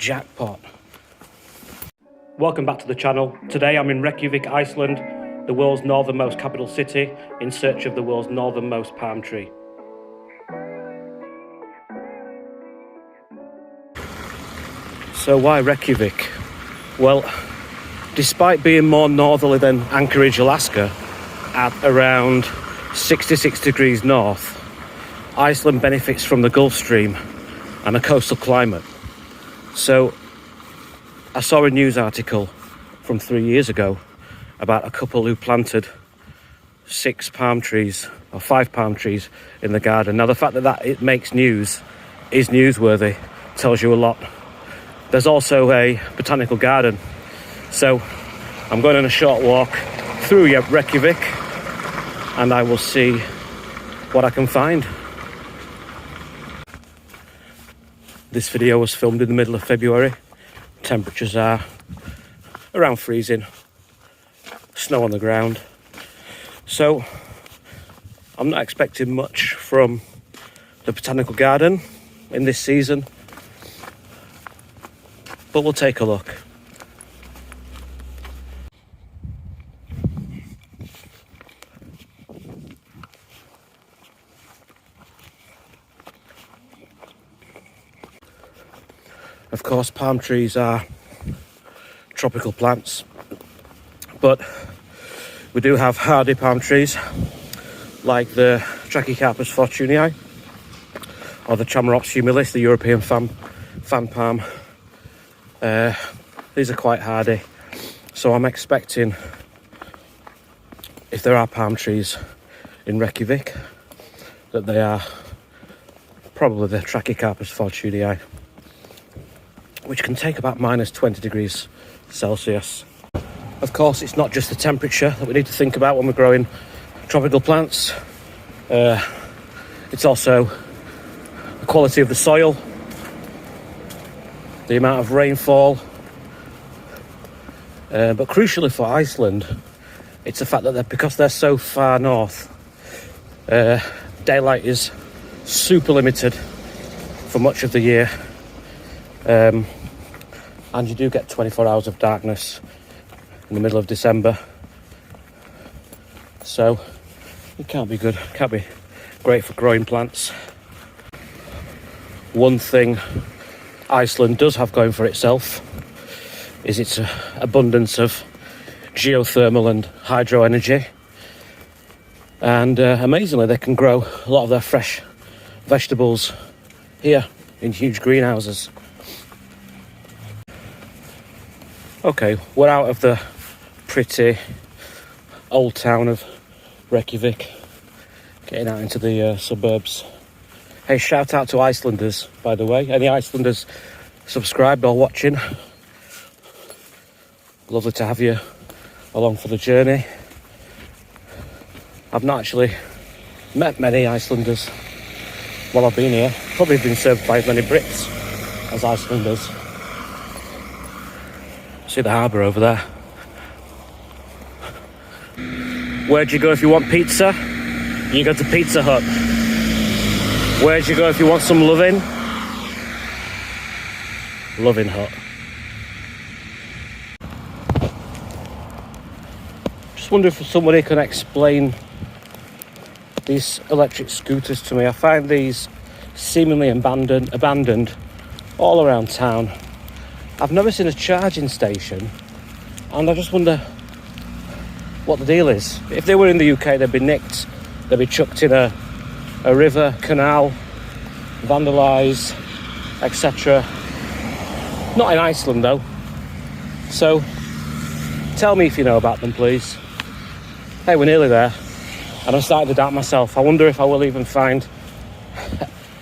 Jackpot. Welcome back to the channel. Today I'm in Reykjavik, Iceland, the world's northernmost capital city, in search of the world's northernmost palm tree. So why Reykjavik? Well, despite being more northerly than Anchorage, Alaska, at around 66 degrees north, Iceland benefits from the Gulf Stream and a coastal climate. So I saw a news article from 3 years ago about a couple who planted 6 palm trees or 5 palm trees in the garden. Now the fact that it makes news is newsworthy, tells you a lot. There's also a botanical garden, so I'm going on a short walk through Reykjavik and I will see what I can find. This video was filmed in the middle of February. Temperatures are around freezing, snow on the ground, so I'm not expecting much from the botanical garden in this season, but we'll take a look. Of course, palm trees are tropical plants, but we do have hardy palm trees like the Trachycarpus fortunei or the Chamaerops humilis, the European fan palm. These are quite hardy, so I'm expecting, if there are palm trees in Reykjavik, that they are probably the Trachycarpus fortunei, which can take about minus 20 degrees Celsius. Of course, it's not just the temperature that we need to think about when we're growing tropical plants. It's also the quality of the soil, the amount of rainfall, but crucially for Iceland, it's the fact that because they're so far north, daylight is super limited for much of the year. And you do get 24 hours of darkness in the middle of December, so it can't be good, can't be great for growing plants. One thing Iceland does have going for itself is its abundance of geothermal and hydro energy, and amazingly they can grow a lot of their fresh vegetables here in huge greenhouses. Okay, we're out of the pretty old town of Reykjavik, getting out into the suburbs. Hey, shout out to Icelanders, by the way. Any Icelanders subscribed or watching? Lovely to have you along for the journey. I've not actually met many Icelanders while I've been here. Probably been served by as many Brits as Icelanders. See the harbour over there. Where'd you go if you want pizza? You go to Pizza Hut. Where'd you go if you want some loving? Loving Hut. Just wonder if somebody can explain these electric scooters to me. I find these seemingly abandoned all around town. I've never seen a charging station, and I just wonder what the deal is. If they were in the UK, they'd be nicked, they'd be chucked in a river, canal, vandalised, etc. Not in Iceland though. So tell me if you know about them, please. Hey, we're nearly there, and I'm starting to doubt myself. I wonder if I will even find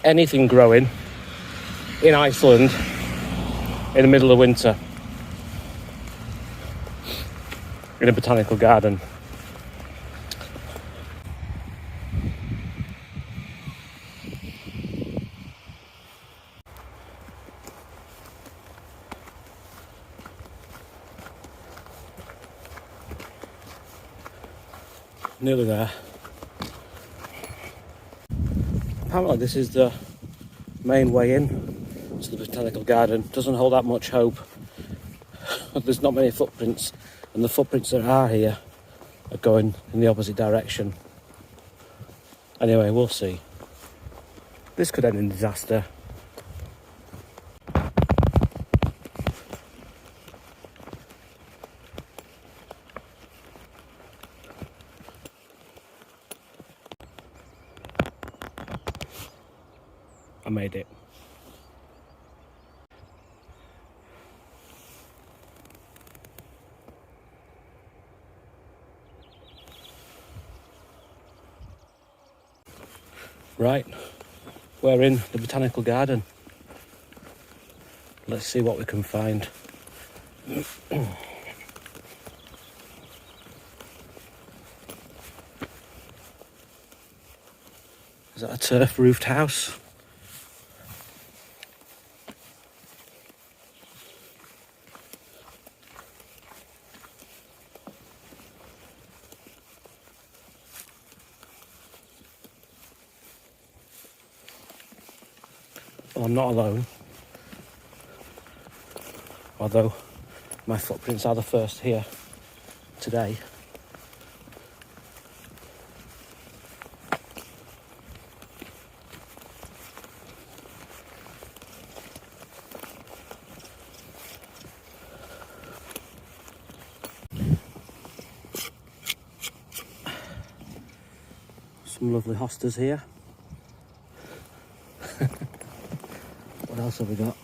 anything growing in Iceland in the middle of winter in a botanical garden. Nearly there. Apparently this is the main way in to the botanical garden. Doesn't hold that much hope. There's not many footprints, and the footprints that are here are going in the opposite direction. Anyway, we'll see. This could end in disaster. I made it. Right, we're in the botanical garden. Let's see what we can find. Is that a turf-roofed house? Well, I'm not alone, although my footprints are the first here today. Some lovely hostas here. What else have we got?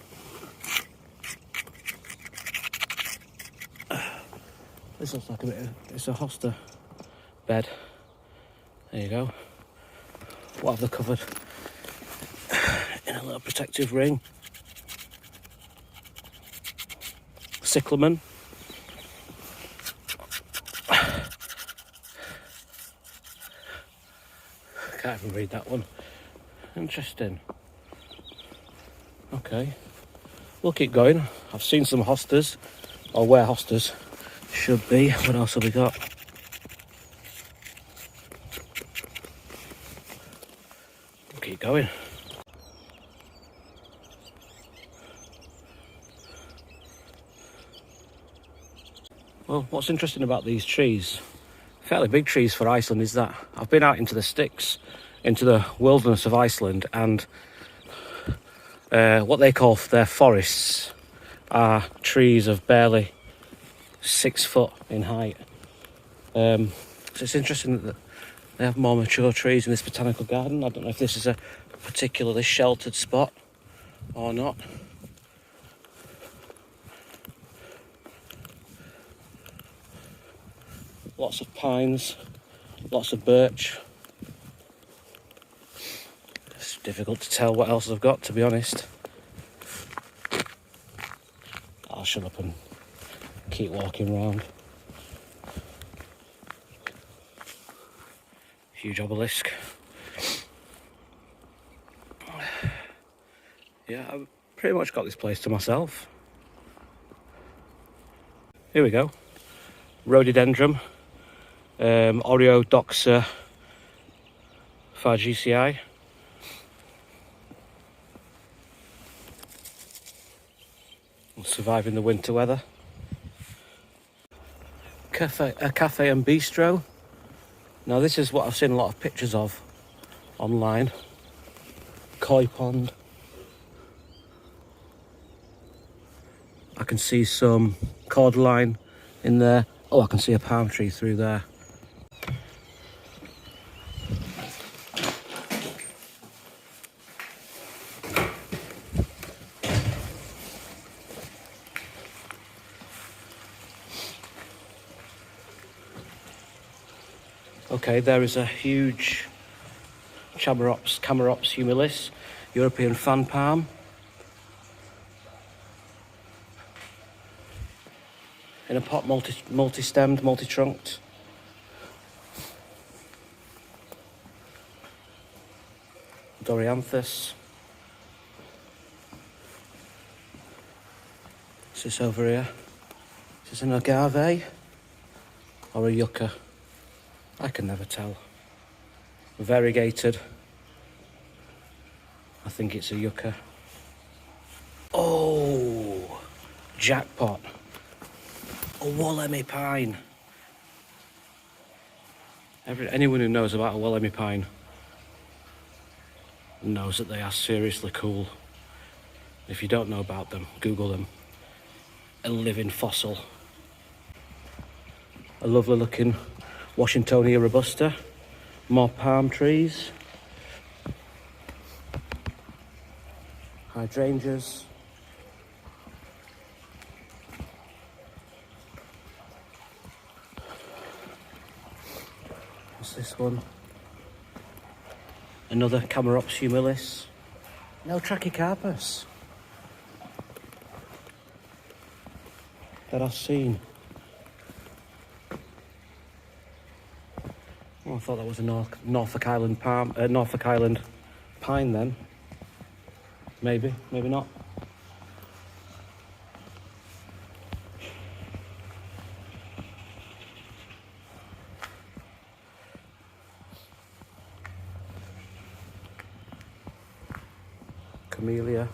This looks like it's a hosta bed. There you go. What have they covered? In a little protective ring. Cyclamen. Can't even read that one. Interesting. Okay, we'll keep going. I've seen some hostas, or where hostas should be. What else have we got? We'll keep going. Well, what's interesting about these trees, fairly big trees for Iceland, is that I've been out into the sticks, into the wilderness of Iceland, and what they call their forests are trees of barely 6 foot in height. So it's interesting that they have more mature trees in this botanical garden. I don't know if this is a particularly sheltered spot or not. Lots of pines, lots of birch. It's difficult to tell what else I've got, to be honest. I'll shut up and keep walking around. Huge obelisk. Yeah, I've pretty much got this place to myself. Here we go. Rhododendron, Oreodoxa fargesi. Surviving the winter weather. A cafe and bistro. Now this is what I've seen a lot of pictures of online. Koi pond. I can see some cordyline in there. Oh, I can see a palm tree through there. Okay, there is a huge Chamaerops humilis, European fan palm. In a pot, multi-stemmed, multi-trunked. Dorianthus. What's this over here? Is this an agave or a yucca? I can never tell. Variegated. I think it's a yucca. Jackpot. A Wollemi Pine. Anyone who knows about a Wollemi Pine knows that they are seriously cool. If you don't know about them, Google them. A living fossil. A lovely looking Washingtonia robusta. More palm trees. Hydrangeas. What's this one? Another Camarops humilis. No Trachycarpus that I've seen. Oh, I thought that was a Norfolk Island palm, Norfolk Island pine then. Maybe, maybe not. Camellia.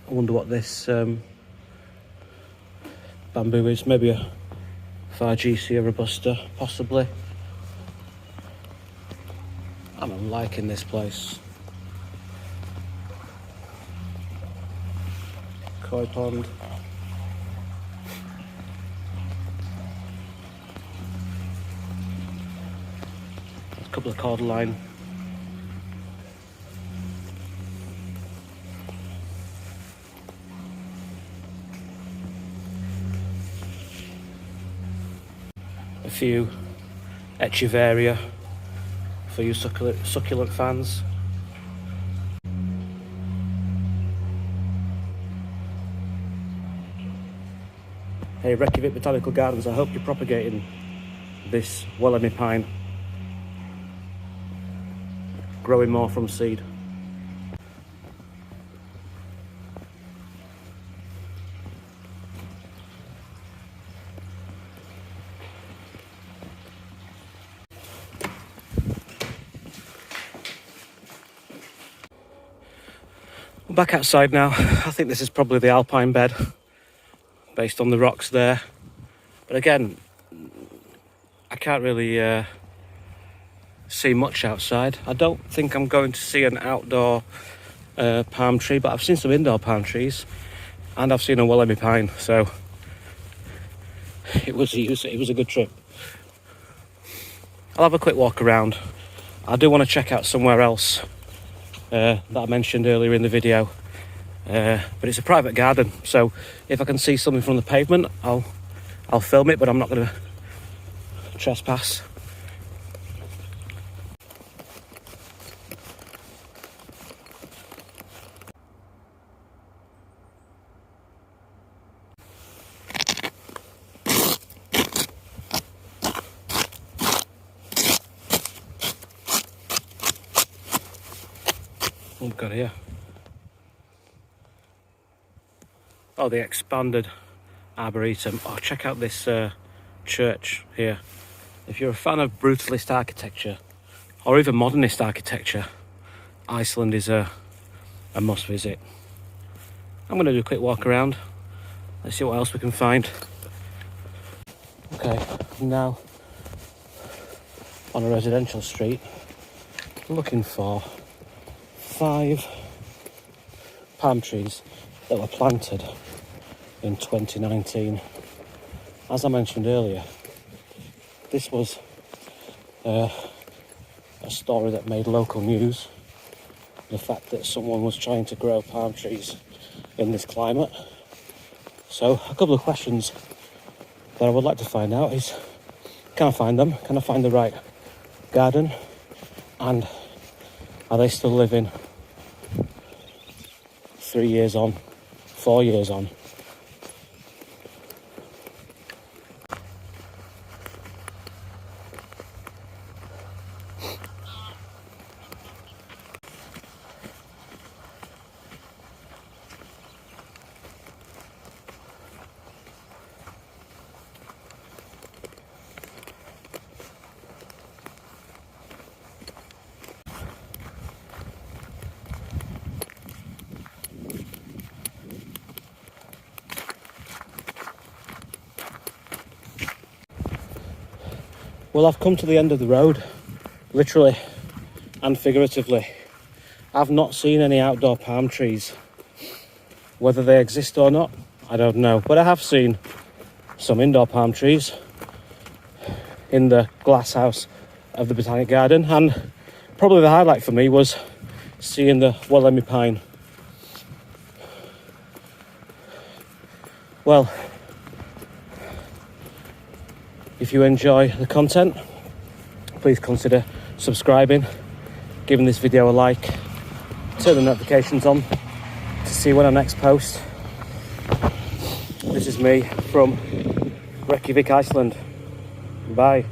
I wonder what this bamboo is. Maybe a Fargesia robusta, possibly. I'm liking this place. Koi pond. A couple of cordyline. A few Echeveria for you succulent fans. Hey, Reykjavik Botanical Gardens, I hope you're propagating this Wollemi Pine. Growing more from seed. I'm back outside now. I think this is probably the alpine bed, based on the rocks there. But again, I can't really see much outside. I don't think I'm going to see an outdoor palm tree, but I've seen some indoor palm trees, and I've seen a Wollemi Pine, so it was a good trip. I'll have a quick walk around. I do want to check out somewhere else that I mentioned earlier in the video, but it's a private garden, so if I can see something from the pavement, I'll film it, but I'm not going to trespass. What have we got here? Oh, the expanded arboretum. Oh, check out this church here. If you're a fan of brutalist architecture, or even modernist architecture, Iceland is a must visit. I'm going to do a quick walk around. Let's see what else we can find. Okay, I'm now on a residential street, looking for 5 palm trees that were planted in 2019. As I mentioned earlier, this was a story that made local news. The fact that someone was trying to grow palm trees in this climate. So a couple of questions that I would like to find out is, can I find them? Can I find the right garden? And are they still living 3 years on, 4 years on? Well, I've come to the end of the road, literally and figuratively. I've not seen any outdoor palm trees. Whether they exist or not, I don't know. But I have seen some indoor palm trees in the glass house of the Botanic Garden, and probably the highlight for me was seeing the Wollemi Pine. Well, if you enjoy the content, please consider subscribing, giving this video a like, turn the notifications on to see when I next post. This is me from Reykjavik, Iceland. Bye.